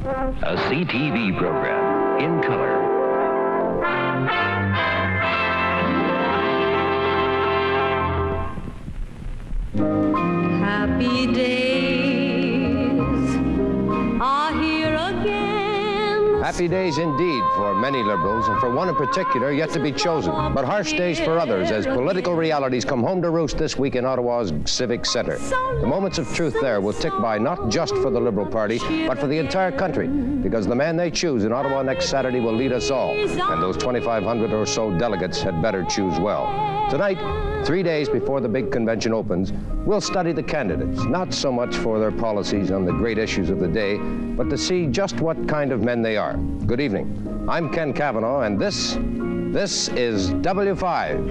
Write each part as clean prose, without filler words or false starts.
A CTV program in color. Happy days are here again. Happy days indeed for many Liberals, and for one in particular yet to be chosen. But harsh days for others as political realities come home to roost this week in Ottawa's Civic Centre. The moments of truth there will tick by not just for the Liberal Party, but for the entire country, because the man they choose in Ottawa next Saturday will lead us all, and those 2,500 or so delegates had better choose well. Tonight, 3 days before the big convention opens, we'll study the candidates, not so much for their policies on the great issues of the day, but to see just what kind of men they are. Good evening. I'm Ken Cavanaugh, and this is W5.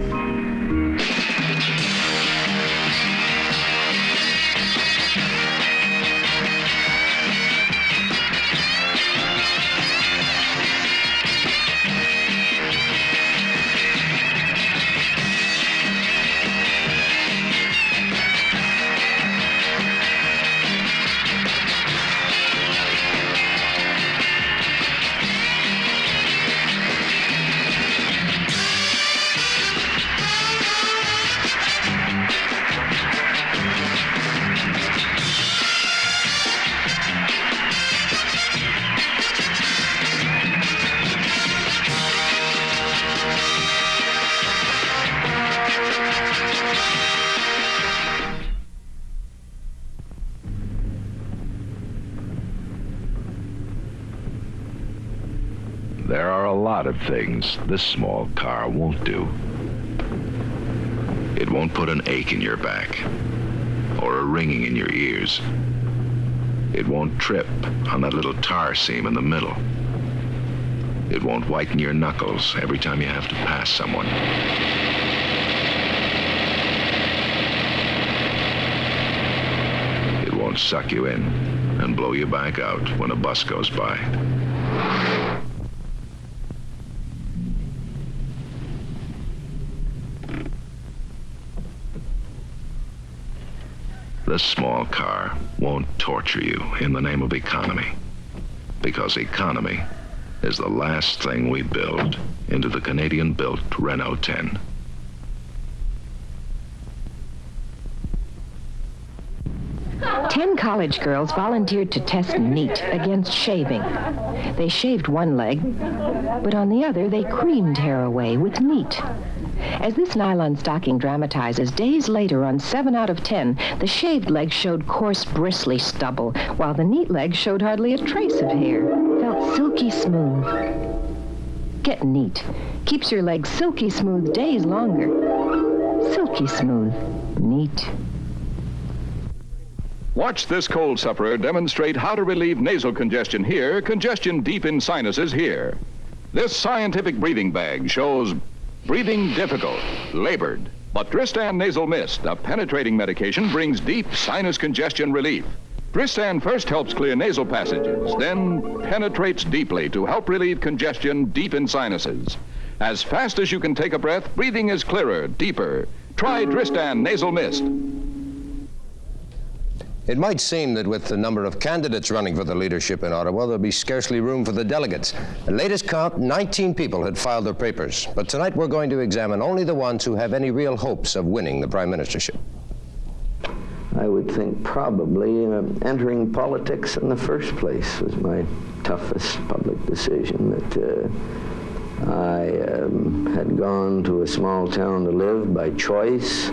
There are a lot of things this small car won't do. It won't put an ache in your back or a ringing in your ears. It won't trip on that little tar seam in the middle. It won't whiten your knuckles every time you have to pass someone. It won't suck you in and blow you back out when a bus goes by. This small car won't torture you in the name of economy, because economy is the last thing we build into the Canadian-built Renault 10. Ten college girls volunteered to test NEAT against shaving. They shaved one leg, but on the other they creamed hair away with NEAT. As this nylon stocking dramatizes, days later on 7 out of 10, the shaved leg showed coarse, bristly stubble, while the NEAT leg showed hardly a trace of hair. Felt silky smooth. Get NEAT. Keeps your legs silky smooth days longer. Silky smooth. NEAT. Watch this cold sufferer demonstrate how to relieve nasal congestion here, congestion deep in sinuses here. This scientific breathing bag shows breathing difficult, labored. But Dristan Nasal Mist, a penetrating medication, brings deep sinus congestion relief. Dristan first helps clear nasal passages, then penetrates deeply to help relieve congestion deep in sinuses. As fast as you can take a breath, breathing is clearer, deeper. Try Dristan Nasal Mist. It might seem that with the number of candidates running for the leadership in Ottawa, there'll be scarcely room for the delegates. At latest count, 19 people had filed their papers. But tonight we're going to examine only the ones who have any real hopes of winning the prime ministership. I would think probably entering politics in the first place was my toughest public decision. That I had gone to a small town to live by choice.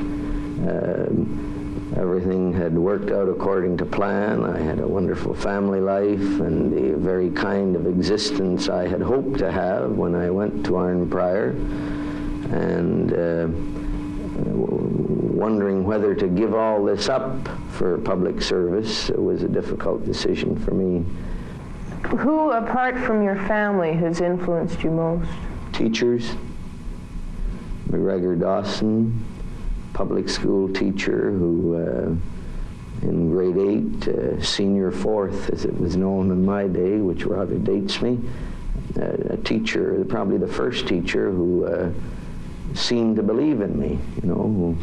Everything had worked out according to plan. I had a wonderful family life and the very kind of existence I had hoped to have when I went to Arnprior. And wondering whether to give all this up for public service was a difficult decision for me. Who, apart from your family, has influenced you most? Teachers. McGregor Dawson, public school teacher who, in grade 8, senior fourth, as it was known in my day, which rather dates me, a teacher, probably the first teacher who seemed to believe in me, who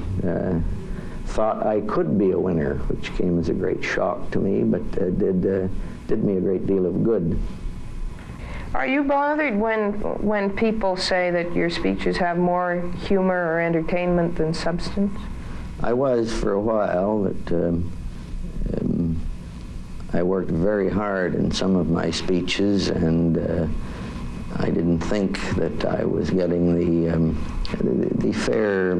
thought I could be a winner, which came as a great shock to me, but did did me a great deal of good. Are you bothered when people say that your speeches have more humor or entertainment than substance? I was for a while. That I worked very hard in some of my speeches, and I didn't think that I was getting the fair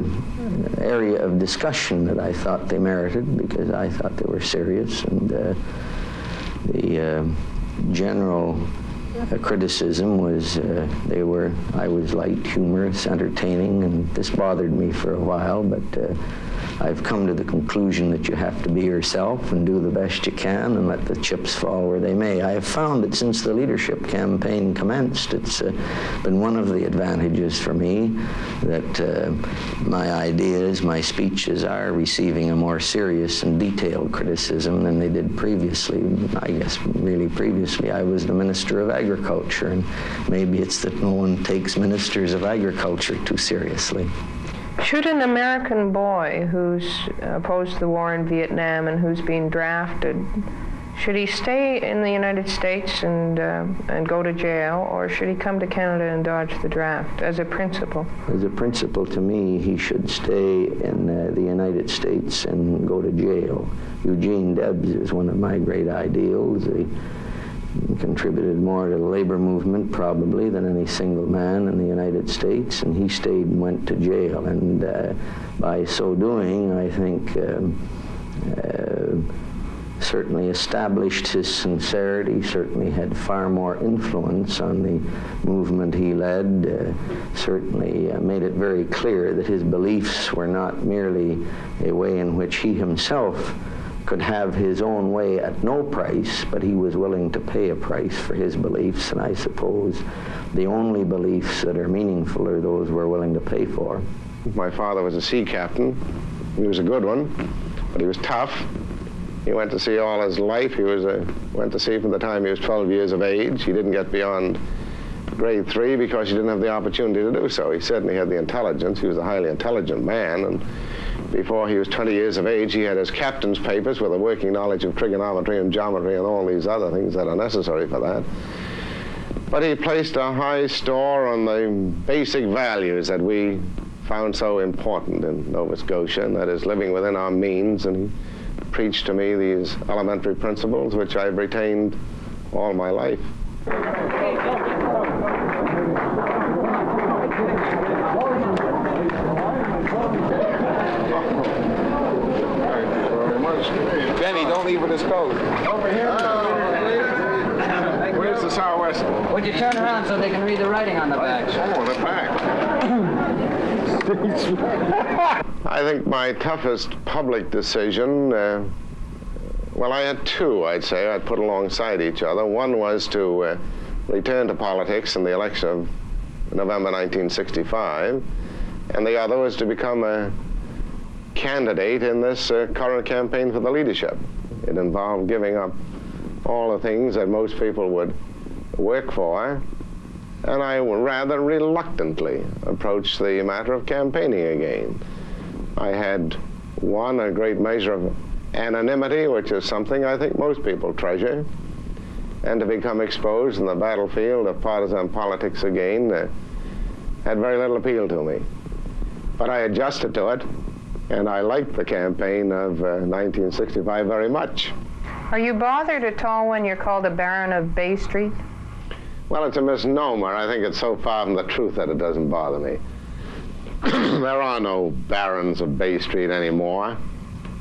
area of discussion that I thought they merited, because I thought they were serious, and the general criticism was I was light, humorous, entertaining, and this bothered me for a while, but I've come to the conclusion that you have to be yourself and do the best you can and let the chips fall where they may. I have found that since the leadership campaign commenced, it's been one of the advantages for me that my ideas, my speeches are receiving a more serious and detailed criticism than they did previously. I guess really previously I was the Minister of Agriculture, and maybe it's that no one takes ministers of agriculture too seriously. Should an American boy who's opposed the war in Vietnam and who's been drafted, should he stay in the United States and go to jail, or should he come to Canada and dodge the draft, as a principle? As a principle, to me, he should stay in the United States and go to jail. Eugene Debs is one of my great ideals. He contributed more to the labor movement probably than any single man in the United States, and he stayed and went to jail, and by so doing, I think certainly established his sincerity, certainly had far more influence on the movement he led, certainly made it very clear that his beliefs were not merely a way in which he himself could have his own way at no price, but he was willing to pay a price for his beliefs, and I suppose the only beliefs that are meaningful are those we're willing to pay for. My father was a sea captain. He was a good one, but he was tough. He went to sea all his life. He went to sea from the time he was 12 years of age. He didn't get beyond grade 3 because he didn't have the opportunity to do so. He certainly had the intelligence. He was a highly intelligent man, and before he was 20 years of age, he had his captain's papers with a working knowledge of trigonometry and geometry and all these other things that are necessary for that. But he placed a high store on the basic values that we found so important in Nova Scotia, and that is living within our means, and he preached to me these elementary principles which I've retained all my life. Benny, don't leave with his coat. Over here. Where's the Southwest? Would you turn around so they can read the writing on the back? Oh, the back. I think my toughest public decision, well, I had two, I'd say, I'd put alongside each other. One was to return to politics in the election of November 1965, and the other was to become a candidate in this current campaign for the leadership. It involved giving up all the things that most people would work for, and I rather reluctantly approached the matter of campaigning again. I had won a great measure of anonymity, which is something I think most people treasure, and to become exposed in the battlefield of partisan politics again had very little appeal to me. But I adjusted to it, and I liked the campaign of 1965 very much. Are you bothered at all when you're called a Baron of Bay Street? Well, it's a misnomer. I think it's so far from the truth that it doesn't bother me. There are no barons of Bay Street anymore.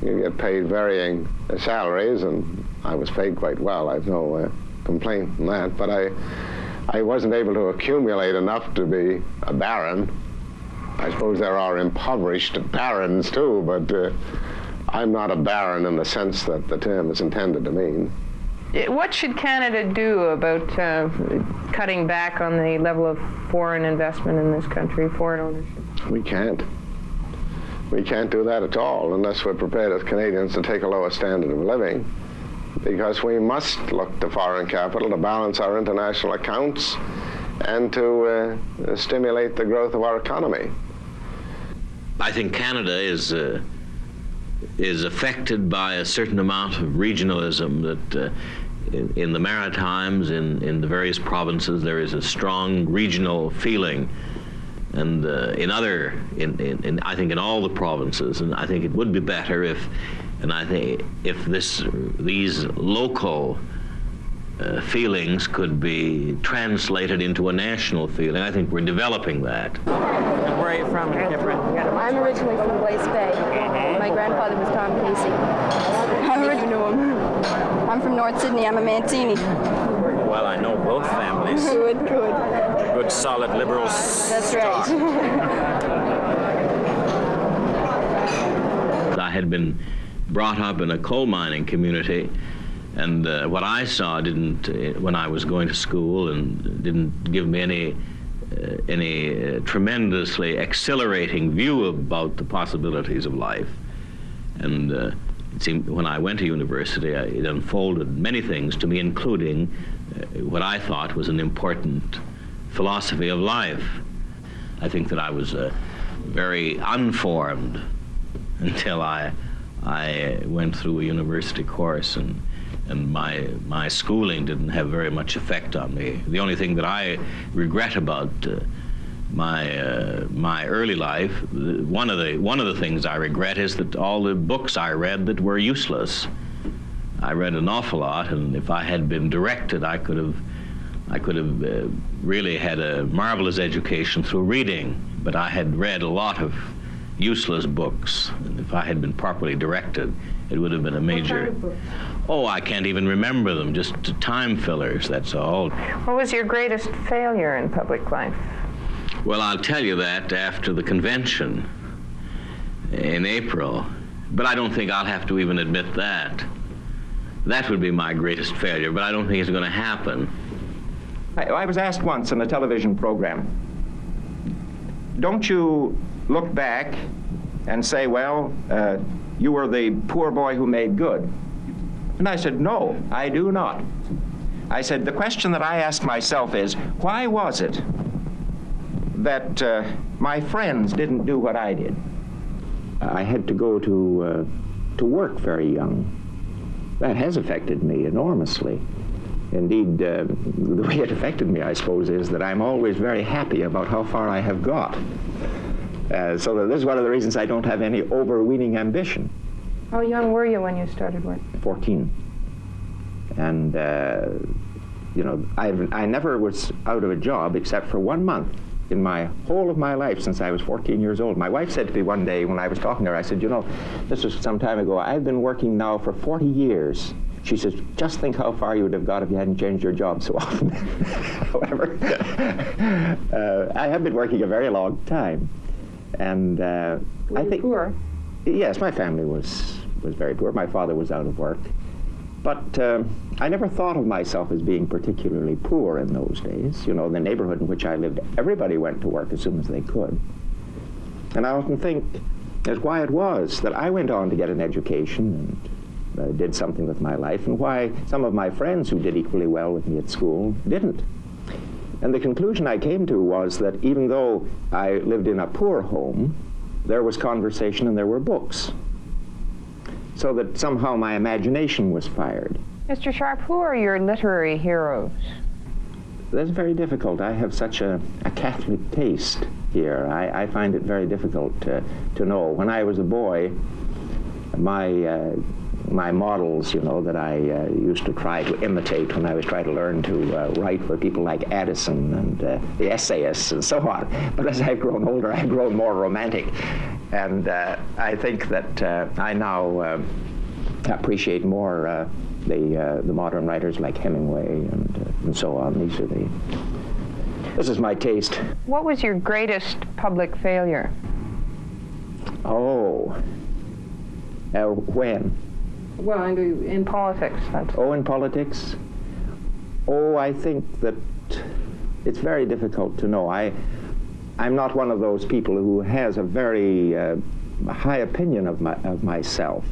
You get paid varying salaries, and I was paid quite well. I have no complaint from that, but I wasn't able to accumulate enough to be a baron. I suppose there are impoverished barons too, but I'm not a baron in the sense that the term is intended to mean. What should Canada do about cutting back on the level of foreign investment in this country, foreign ownership? We can't. We can't do that at all unless we're prepared as Canadians to take a lower standard of living, because we must look to foreign capital to balance our international accounts and to stimulate the growth of our economy. I think Canada is affected by a certain amount of regionalism that in the Maritimes, in the various provinces, there is a strong regional feeling, and I think in all the provinces, and I think it would be better if these local feelings could be translated into a national feeling. I think we're developing that. And where are you from, Kipper? I'm originally from Glace Bay. My grandfather was Tom Casey. I'm from North Sydney. I'm a Mancini. Well, I know both families. Good. Good, solid liberals. That's right. I had been brought up in a coal mining community, and what I saw when I was going to school, and didn't give me any tremendously exhilarating view about the possibilities of life. And it seemed when I went to university, it unfolded many things to me, including what I thought was an important philosophy of life. I think that I was very unformed until I went through a university course, and my schooling didn't have very much effect on me. The only thing that I regret about my early life, one of the things I regret is that all the books I read that were useless. I read an awful lot, and if I had been directed, I could have really had a marvelous education through reading. But I had read a lot of useless books, and if I had been properly directed, it would have been a major... What kind of books? Oh, I can't even remember them, just time fillers, that's all. What was your greatest failure in public life? Well, I'll tell you that after the convention in April, but I don't think I'll have to even admit that. That would be my greatest failure, but I don't think it's going to happen. I was asked once in a television program, don't you look back and say, well, you were the poor boy who made good? And I said, no, I do not. I said, the question that I ask myself is, why was it that my friends didn't do what I did? I had to go to work very young. That has affected me enormously. Indeed, the way it affected me, I suppose, is that I'm always very happy about how far I have got. So that this is one of the reasons I don't have any overweening ambition. How young were you when you started work? 14. And, you know, I never was out of a job except for 1 month in my whole of my life since I was 14 years old. My wife said to me one day when I was talking to her, I said, you know, this was some time ago, I've been working now for 40 years. She says, just think how far you would have got if you hadn't changed your job so often. However, I have been working a very long time. And were I you think... poor? Yes, my family was very poor. My father was out of work. But I never thought of myself as being particularly poor in those days. You know, the neighborhood in which I lived, everybody went to work as soon as they could. And I often think as why it was that I went on to get an education and did something with my life, and why some of my friends who did equally well with me at school didn't. And the conclusion I came to was that even though I lived in a poor home, there was conversation and there were books. So that somehow my imagination was fired. Mr. Sharp, who are your literary heroes? That's very difficult. I have such a Catholic taste here. I find it very difficult to know. When I was a boy, my models, you know, that I used to try to imitate when I was trying to learn to write were people like Addison and the essayists and so on. But as I've grown older, I've grown more romantic. And I think that I now appreciate more the modern writers like Hemingway and so on. This is my taste. What was your greatest public failure? Oh, when? Well, in politics. Oh, in politics? Oh, I think that it's very difficult to know. I'm not one of those people who has a very high opinion of myself,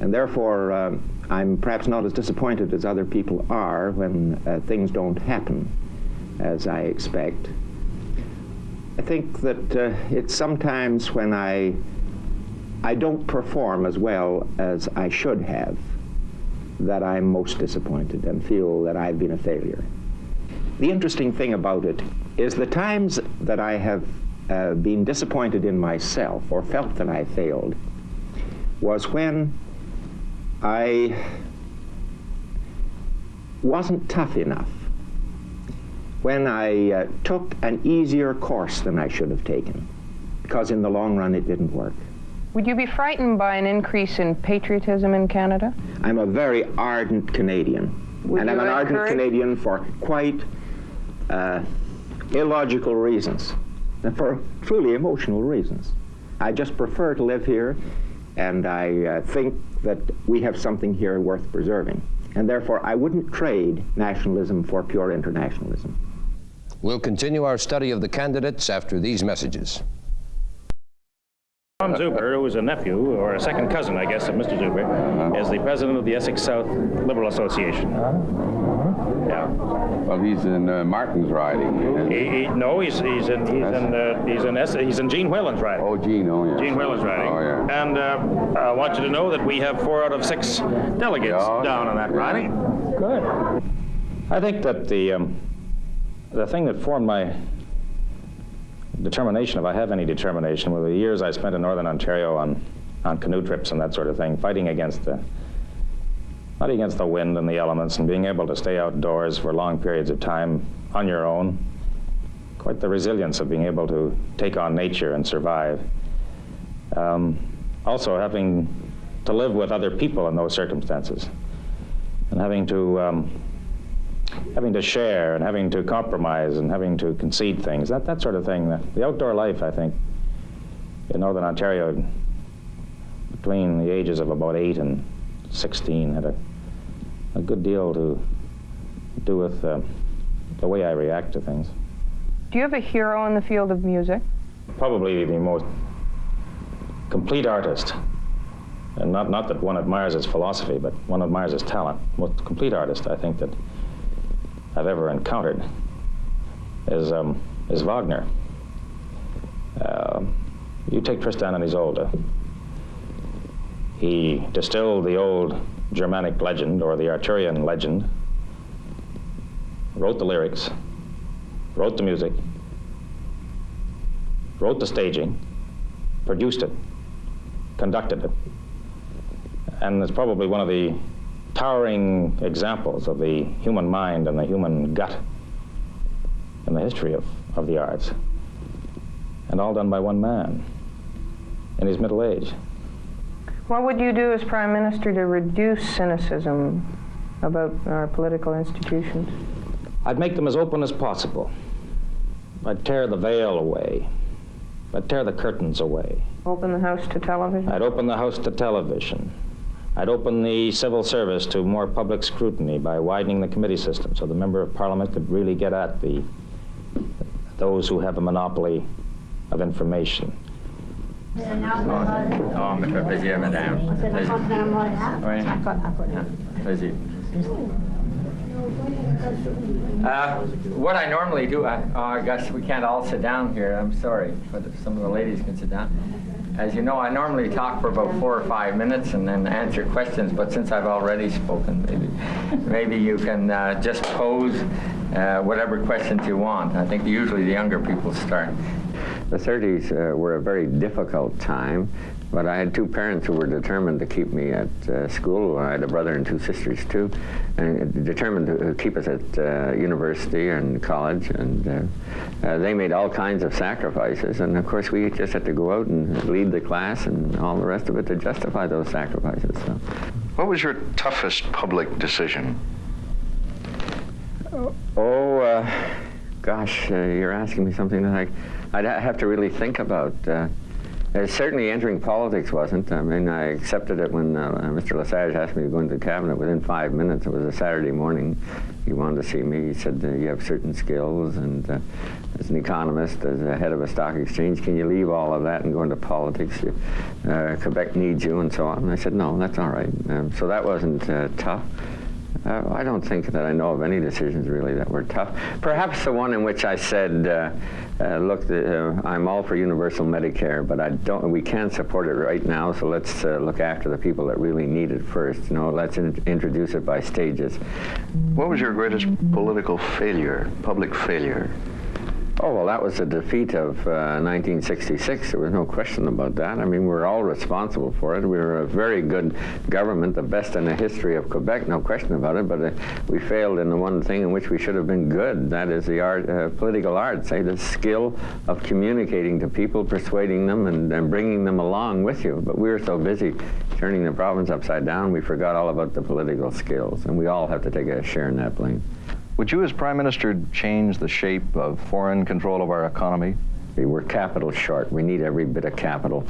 and therefore I'm perhaps not as disappointed as other people are when things don't happen as I expect. I think that it's sometimes when I don't perform as well as I should have. that I'm most disappointed and feel that I've been a failure. The interesting thing about it is the times that I have been disappointed in myself or felt that I failed was when I wasn't tough enough, when I took an easier course than I should have taken, because in the long run it didn't work. Would you be frightened by an increase in patriotism in Canada? I'm a very ardent Canadian, and I'm an ardent Canadian for quite illogical reasons, and for truly emotional reasons. I just prefer to live here, and I think that we have something here worth preserving. And therefore, I wouldn't trade nationalism for pure internationalism. We'll continue our study of the candidates after these messages. Tom Zuber, who is a nephew, or a second cousin, I guess, of Mr. Zuber, is the president of the Essex South Liberal Association. Yeah. Well, he's in Martin's riding. No, he's in Gene Whelan's riding. Oh, Gene, oh yeah. Gene Whelan's riding. Oh yeah. And I want you to know that we have 4 out of 6 delegates down on that riding. Good. I think that the thing that formed my determination, if I have any determination, were the years I spent in Northern Ontario on canoe trips and that sort of thing, fighting against the wind and the elements, and being able to stay outdoors for long periods of time on your own. Quite the resilience of being able to take on nature and survive. Also having to live with other people in those circumstances, and having to share and having to compromise and having to concede things, that sort of thing. The outdoor life, I think, in Northern Ontario, between the ages of about 8 and 16, had a good deal to do with the way I react to things. Do you have a hero in the field of music? Probably the most complete artist, and not that one admires his philosophy, but one admires his talent. Most complete artist, I think, that I've ever encountered is Wagner. You take Tristan and Isolde. He distilled the old Germanic legend, or the Arthurian legend, wrote the lyrics, wrote the music, wrote the staging, produced it, conducted it, and it's probably one of the towering examples of the human mind and the human gut in the history of the arts, and all done by one man in his middle age. What would you do as Prime Minister to reduce cynicism about our political institutions? I'd make them as open as possible. I'd tear the veil away. I'd tear the curtains away. Open the House to television? I'd open the House to television. I'd open the civil service to more public scrutiny by widening the committee system so the Member of Parliament could really get at those who have a monopoly of information. Plaisir, madame. Plaisir. What I normally do, I guess we can't all sit down here. I'm sorry, but if some of the ladies can sit down. As you know, I normally talk for about 4 or 5 minutes and then answer questions, but since I've already spoken, maybe you can just pose whatever questions you want. I think usually the younger people start. The 30s were a very difficult time, but I had 2 parents who were determined to keep me at school. I had a brother and 2 sisters too, and determined to keep us at university and college, and they made all kinds of sacrifices, and of course we just had to go out and lead the class and all the rest of it to justify those sacrifices. So. What was your toughest public decision? Gosh, you're asking me something that I'd have to really think about. Certainly entering politics wasn't. I mean, I accepted it when Mr. Lesage asked me to go into the cabinet within 5 minutes. It was a Saturday morning. He wanted to see me. He said, you have certain skills, and as an economist, as a head of a stock exchange, can you leave all of that and go into politics? Quebec needs you, and so on. And I said, no, that's all right. So that wasn't tough. I don't think that I know of any decisions really that were tough. Perhaps the one in which I said, look, I'm all for universal Medicare, but we can't support it right now, so let's look after the people that really need it first. You know, let's introduce it by stages. What was your greatest political failure, public failure? Oh, well, that was the defeat of 1966. There was no question about that. I mean, we're all responsible for it. We were a very good government, the best in the history of Quebec, no question about it, but we failed in the one thing in which we should have been good. That is the art, political arts, the skill of communicating to people, persuading them, and bringing them along with you. But we were so busy turning the province upside down, we forgot all about the political skills, and we all have to take a share in that blame. Would you, as Prime Minister, change the shape of foreign control of our economy? We're capital short. We need every bit of capital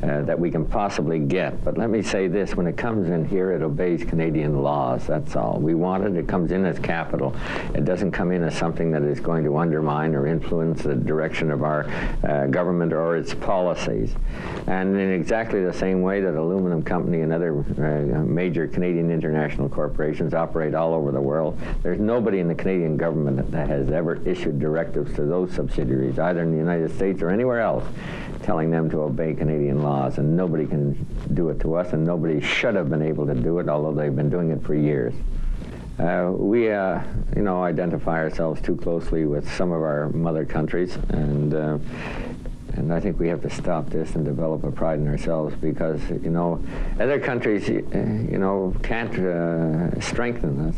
that we can possibly get. But let me say this, when it comes in here, it obeys Canadian laws, that's all. We want it, it comes in as capital. It doesn't come in as something that is going to undermine or influence the direction of our government or its policies. And in exactly the same way that Aluminum Company and other major Canadian international corporations operate all over the world, there's nobody in the Canadian government that has ever issued directives to those subsidiaries, either in the United States or anywhere else, telling them to obey Canadian laws, and nobody can do it to us, and nobody should have been able to do it, although they've been doing it for years. We, identify ourselves too closely with some of our mother countries, and I think we have to stop this and develop a pride in ourselves, because, other countries, can't strengthen us.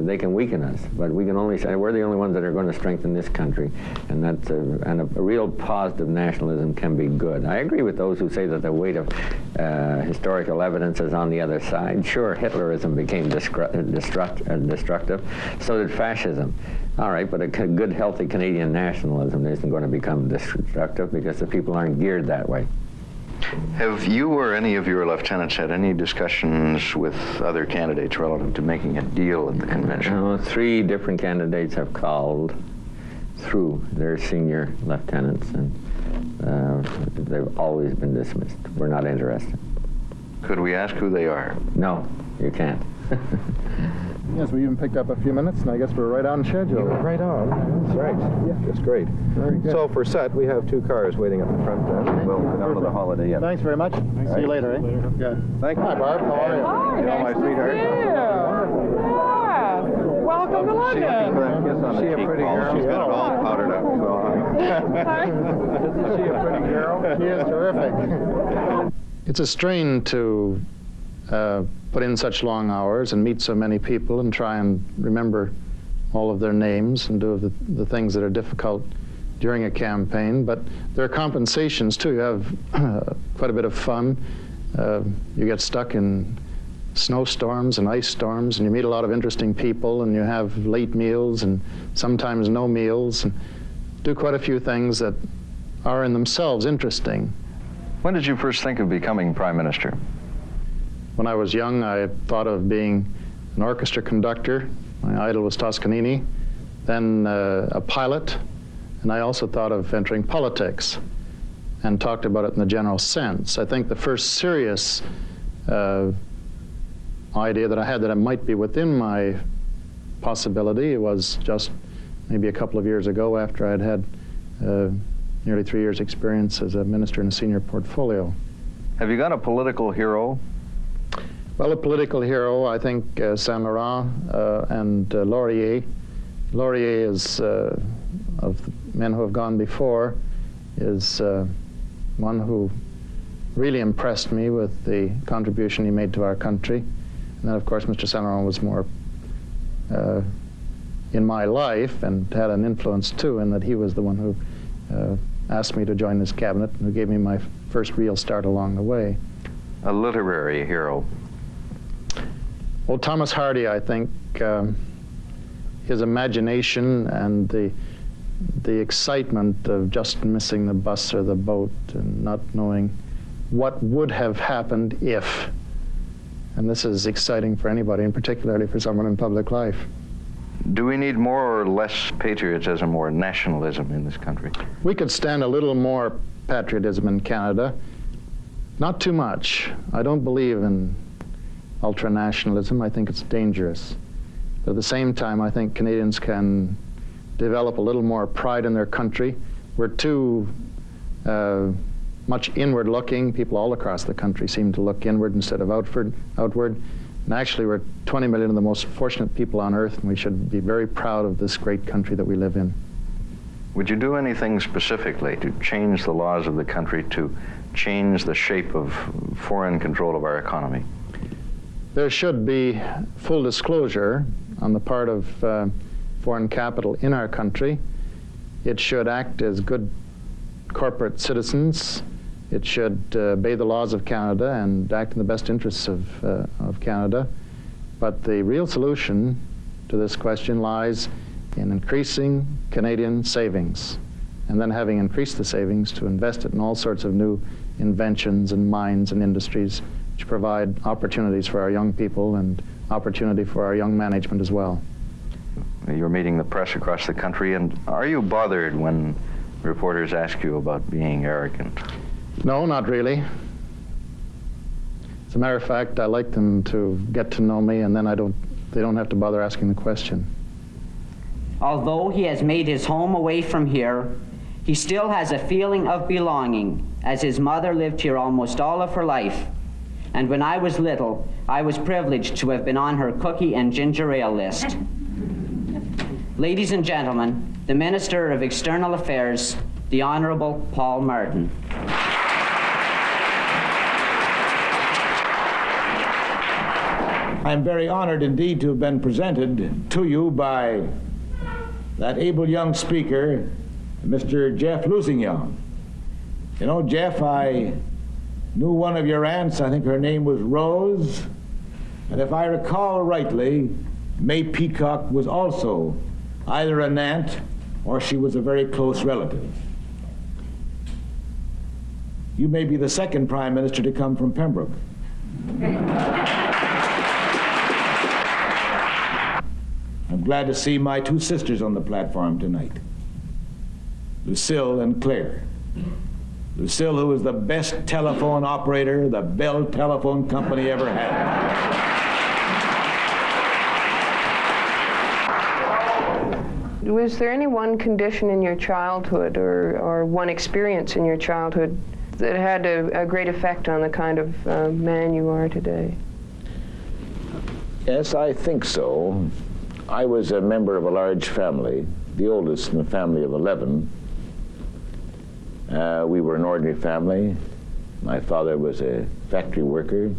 They can weaken us, but we can only say we're the only ones that are going to strengthen this country, and that's a real positive nationalism can be good. I agree with those who say that the weight of historical evidence is on the other side. Sure, Hitlerism became destructive, so did fascism. All right, but a good, healthy Canadian nationalism isn't going to become destructive because the people aren't geared that way. Have you or any of your lieutenants had any discussions with other candidates relative to making a deal at the convention? 3 different candidates have called through their senior lieutenants, and they've always been dismissed. We're not interested. Could we ask who they are? No, you can't. Yes, we even picked up a few minutes, and I guess we're right on schedule. Right on. That's right. Yeah, that's great. Very good. So for set, we have 2 cars waiting at the front desk. We'll go down to the Holiday Inn. Thanks very much. See you later, eh? Good. Thank you. Hi, Barb. How are you? Hi, you know, my sweetheart. Yeah. Welcome to London. She a pretty girl? She's got it all powdered up. Isn't she a pretty girl? She is terrific. It's a strain to put in such long hours and meet so many people and try and remember all of their names and do the things that are difficult during a campaign. But there are compensations too. You have quite a bit of fun. You get stuck in snowstorms and ice storms, and you meet a lot of interesting people, and you have late meals and sometimes no meals, and do quite a few things that are in themselves interesting. When did you first think of becoming Prime Minister? When I was young, I thought of being an orchestra conductor. My idol was Toscanini, then a pilot, and I also thought of entering politics and talked about it in the general sense. I think the first serious idea that I had that it might be within my possibility was just maybe a couple of years ago, after I'd had nearly 3 years' experience as a minister in a senior portfolio. Have you got a political hero? Well, a political hero, I think Saint Laurent and Laurier. Laurier is, of the men who have gone before, is one who really impressed me with the contribution he made to our country. And then, of course, Mr. Saint Laurent was more in my life and had an influence, too, in that he was the one who asked me to join his cabinet and who gave me my first real start along the way. A literary hero? Well, Thomas Hardy, I think, his imagination and the excitement of just missing the bus or the boat and not knowing what would have happened if. And this is exciting for anybody, and particularly for someone in public life. Do we need more or less patriotism or nationalism in this country? We could stand a little more patriotism in Canada. Not too much. I don't believe in ultranationalism. I think it's dangerous. But at the same time, I think Canadians can develop a little more pride in their country. We're too much inward looking. People all across the country seem to look inward instead of outward. And actually, we're 20 million of the most fortunate people on earth, and we should be very proud of this great country that we live in. Would you do anything specifically to change the laws of the country, to change the shape of foreign control of our economy? There should be full disclosure on the part of foreign capital in our country. It should act as good corporate citizens. It should obey the laws of Canada and act in the best interests of Canada. But the real solution to this question lies in increasing Canadian savings, and then having increased the savings to invest it in all sorts of new inventions and mines and industries which provide opportunities for our young people and opportunity for our young management as well. You're meeting the press across the country, and are you bothered when reporters ask you about being arrogant? No, not really. As a matter of fact, I like them to get to know me, and then they don't have to bother asking the question. Although he has made his home away from here, he still has a feeling of belonging, as his mother lived here almost all of her life. And when I was little, I was privileged to have been on her cookie and ginger ale list. Ladies and gentlemen, the Minister of External Affairs, the Honorable Paul Martin. I'm very honored indeed to have been presented to you by that able young speaker, Mr. Jeff Lusignan. You know, Jeff, I knew one of your aunts. I think her name was Rose. And if I recall rightly, May Peacock was also either an aunt or she was a very close relative. You may be the second Prime Minister to come from Pembroke. I'm glad to see my two sisters on the platform tonight, Lucille and Claire. Lucille, who was the best telephone operator the Bell Telephone Company ever had. Was there any one condition in your childhood or one experience in your childhood that had a great effect on the kind of man you are today? Yes, I think so. I was a member of a large family, the oldest in a family of 11. We were an ordinary family. My father was a factory worker.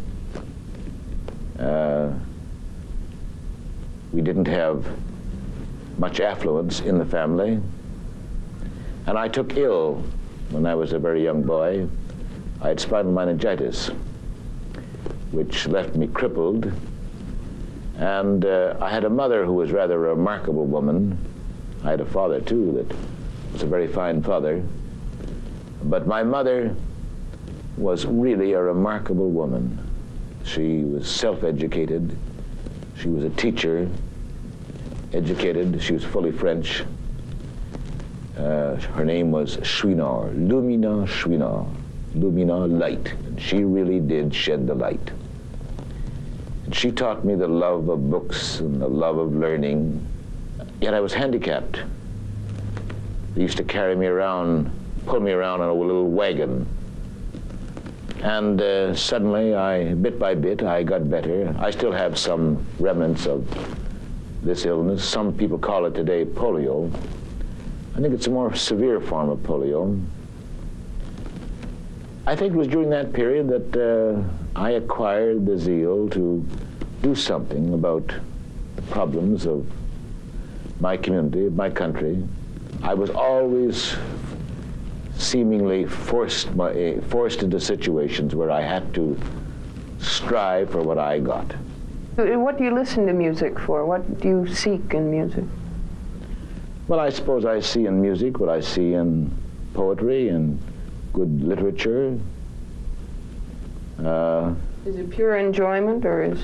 We didn't have much affluence in the family. And I took ill when I was a very young boy. I had spinal meningitis, which left me crippled. And I had a mother who was rather a remarkable woman. I had a father, too, that was a very fine father. But my mother was really a remarkable woman. She was self-educated. She was a teacher, educated. She was fully French. Her name was Chouinard, Lumina Chouinard, Lumina, light. And she really did shed the light. And she taught me the love of books and the love of learning. Yet I was handicapped. They used to carry me around, pull me around on a little wagon. And suddenly, bit by bit, I got better. I still have some remnants of this illness. Some people call it today polio. I think it's a more severe form of polio. I think it was during that period that I acquired the zeal to do something about the problems of my community, my country. I was always seemingly forced into situations where I had to strive for what I got. What do you listen to music for? What do you seek in music? Well, I suppose I see in music what I see in poetry and good literature. Is it pure enjoyment, or is...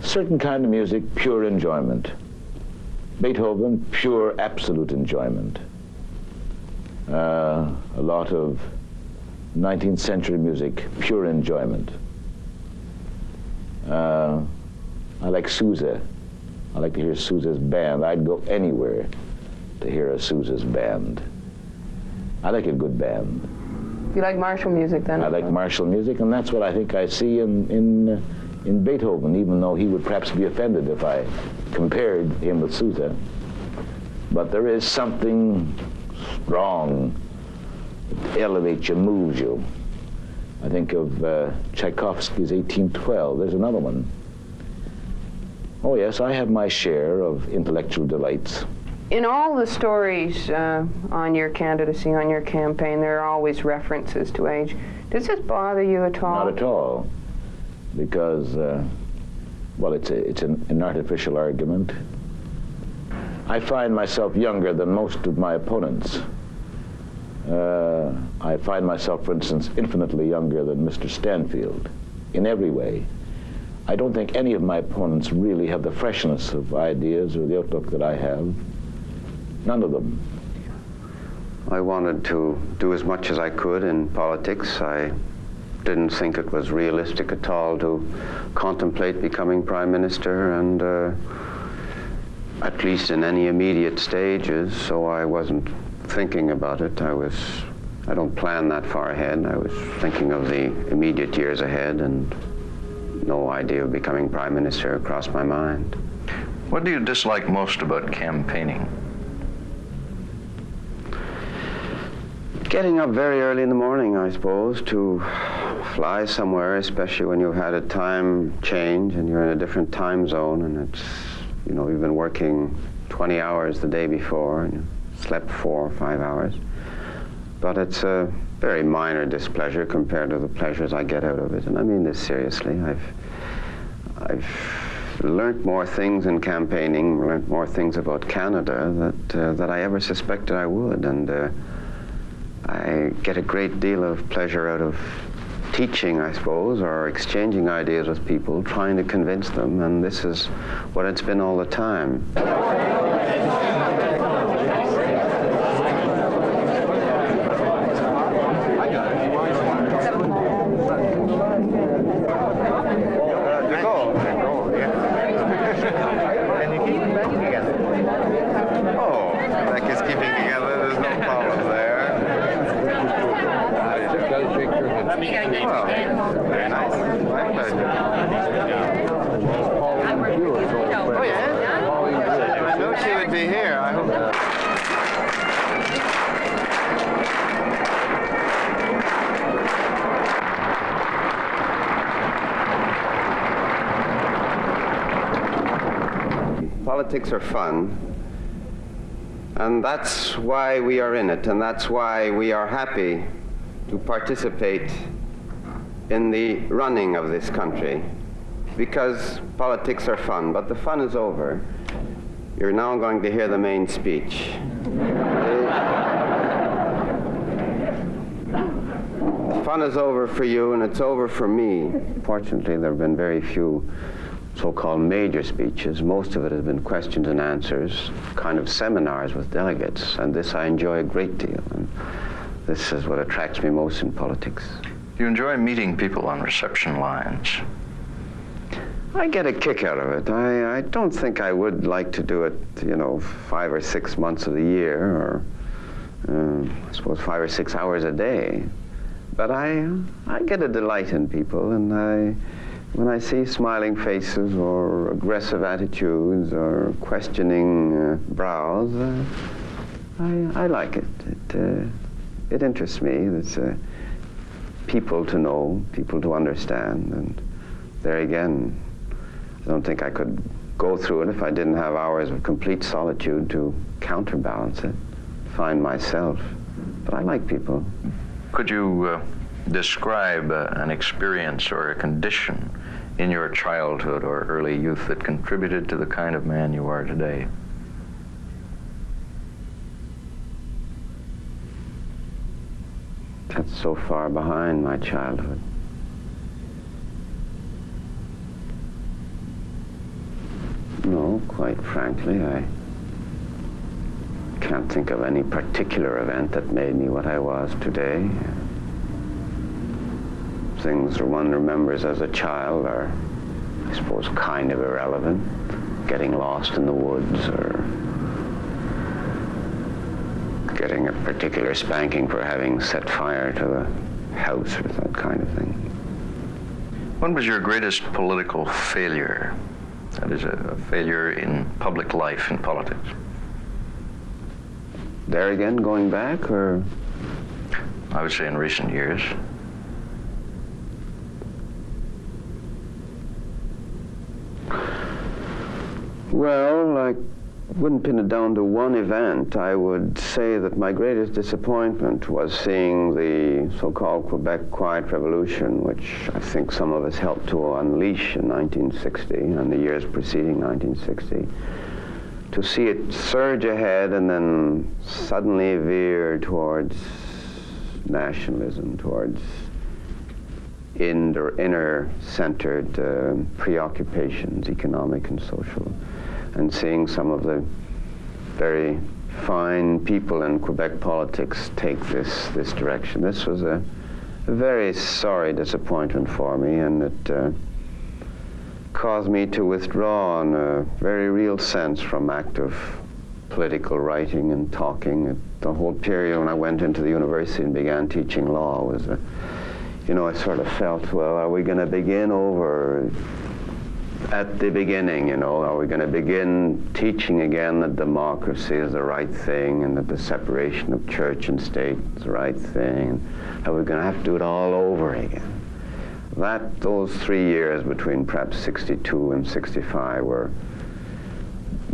Certain kind of music, pure enjoyment. Beethoven, pure, absolute enjoyment. A lot of 19th century music, pure enjoyment. I like Sousa. I like to hear Sousa's band. I'd go anywhere to hear a Sousa's band. I like a good band. You like martial music, then? I like martial music, and that's what I think I see in Beethoven, even though he would perhaps be offended if I compared him with Sousa. But there is something strong that elevates you, moves you. I think of Tchaikovsky's 1812. There's another one. Oh yes, I have my share of intellectual delights. In all the stories on your candidacy, on your campaign, there are always references to age. Does this bother you at all? Not at all, because, well, it's an artificial argument. I find myself younger than most of my opponents. I find myself, for instance, infinitely younger than Mr. Stanfield in every way. I don't think any of my opponents really have the freshness of ideas or the outlook that I have. None of them. I wanted to do as much as I could in politics. I didn't think it was realistic at all to contemplate becoming Prime Minister, and at least in any immediate stages, so I wasn't thinking about it. I don't plan that far ahead. I was thinking of the immediate years ahead, and no idea of becoming Prime Minister crossed my mind. What do you dislike most about campaigning? Getting up very early in the morning, I suppose, to fly somewhere, especially when you've had a time change and you're in a different time zone, and it's, you know, you've been working 20 hours the day before and you slept 4 or 5 hours. But it's a very minor displeasure compared to the pleasures I get out of it. And I mean this seriously. I've learned more things in campaigning, learned more things about Canada that I ever suspected I would. And I get a great deal of pleasure out of teaching, I suppose, or exchanging ideas with people, trying to convince them, and this is what it's been all the time. Politics are fun, and that's why we are in it, and that's why we are happy to participate in the running of this country, because politics are fun. But the fun is over. You're now going to hear the main speech. The fun is over for you, and it's over for me. Fortunately, there have been very few so-called major speeches. Most of it has been questions and answers, kind of seminars with delegates, and this I enjoy a great deal, and this is what attracts me most in politics. Do you enjoy meeting people on reception lines? I get a kick out of it. I don't think I would like to do it, 5 or 6 months of the year, or I suppose 5 or 6 hours a day. But I get a delight in people, and when I see smiling faces or aggressive attitudes or questioning brows, I like it. It interests me. It's people to know, people to understand, and there again, I don't think I could go through it if I didn't have hours of complete solitude to counterbalance it, find myself. But I like people. Could you describe an experience or a condition in your childhood or early youth that contributed to the kind of man you are today? That's so far behind my childhood. No, quite frankly, I can't think of any particular event that made me what I was today. Things one remembers as a child are, I suppose, kind of irrelevant. getting lost in the woods or getting a particular spanking for having set fire to the house or that kind of thing. When was your greatest political failure? That is, a failure in public life, in politics. There again, going back, or? I would say in recent years. Well, I wouldn't pin it down to one event. I would say that my greatest disappointment was seeing the so-called Quebec Quiet Revolution, which I think some of us helped to unleash in 1960 and the years preceding 1960. To see it surge ahead and then suddenly veer towards nationalism, towards inner-centered preoccupations, economic and social, and seeing some of the very fine people in Quebec politics take this direction. This was a very sorry disappointment for me, and it caused me to withdraw in a very real sense from active political writing and talking. The whole period when I went into the university and began teaching law was I sort of felt, well, are we going to begin over at the beginning, are we going to begin teaching again that democracy is the right thing and that the separation of church and state is the right thing? Are we going to have to do it all over again? Those 3 years between perhaps 62 and 65 were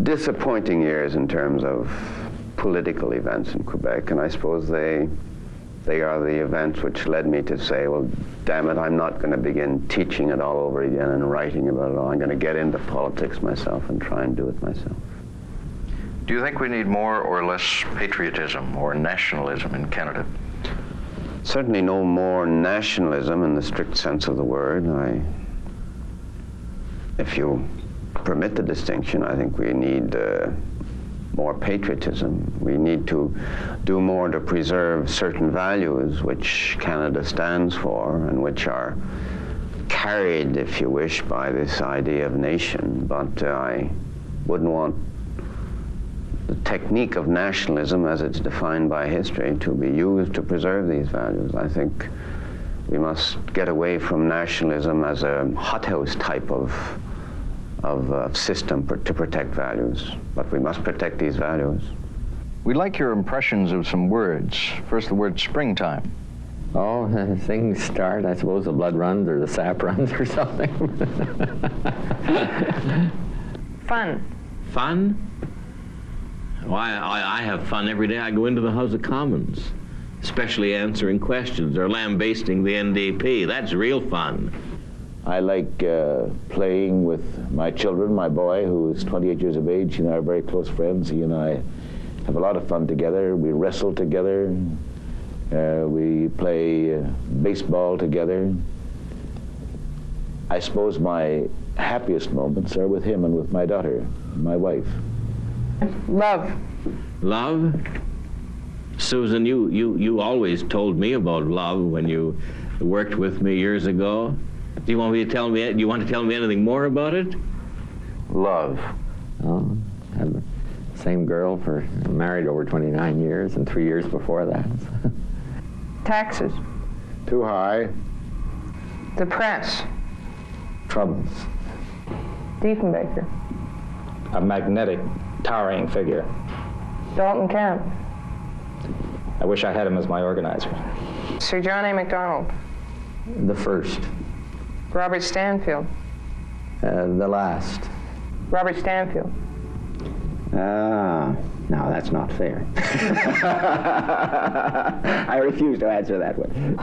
disappointing years in terms of political events in Quebec, and I suppose they are the events which led me to say, well, damn it, I'm not going to begin teaching it all over again and writing about it all. I'm going to get into politics myself and try and do it myself. Do you think we need more or less patriotism or nationalism in Canada? Certainly no more nationalism in the strict sense of the word. If you permit the distinction, I think we need more patriotism. We need to do more to preserve certain values which Canada stands for and which are carried, if you wish, by this idea of nation. But I wouldn't want the technique of nationalism as it's defined by history to be used to preserve these values. I think we must get away from nationalism as a hothouse type of system to protect values, but we must protect these values. We'd like your impressions of some words. First, the word springtime. Oh, things start. I suppose the blood runs or the sap runs or something. Fun. Fun? Well, I have fun every day I go into the House of Commons, especially answering questions or lambasting the NDP. That's real fun. I like playing with my children. My boy, who is 28 years of age, he and I are very close friends. He and I have a lot of fun together. We wrestle together. We play baseball together. I suppose my happiest moments are with him and with my daughter, my wife. Love. Love? Susan, you always told me about love when you worked with me years ago. Do you want to tell me anything more about it? Love. Oh, I have the same girl married over 29 years and 3 years before that. Taxes. Too high. The press. Troubles. Diefenbaker. A magnetic, towering figure. Dalton Camp. I wish I had him as my organizer. Sir John A. Macdonald. The first. Robert Stanfield. The last. Robert Stanfield. No, that's not fair. I refuse to answer that one.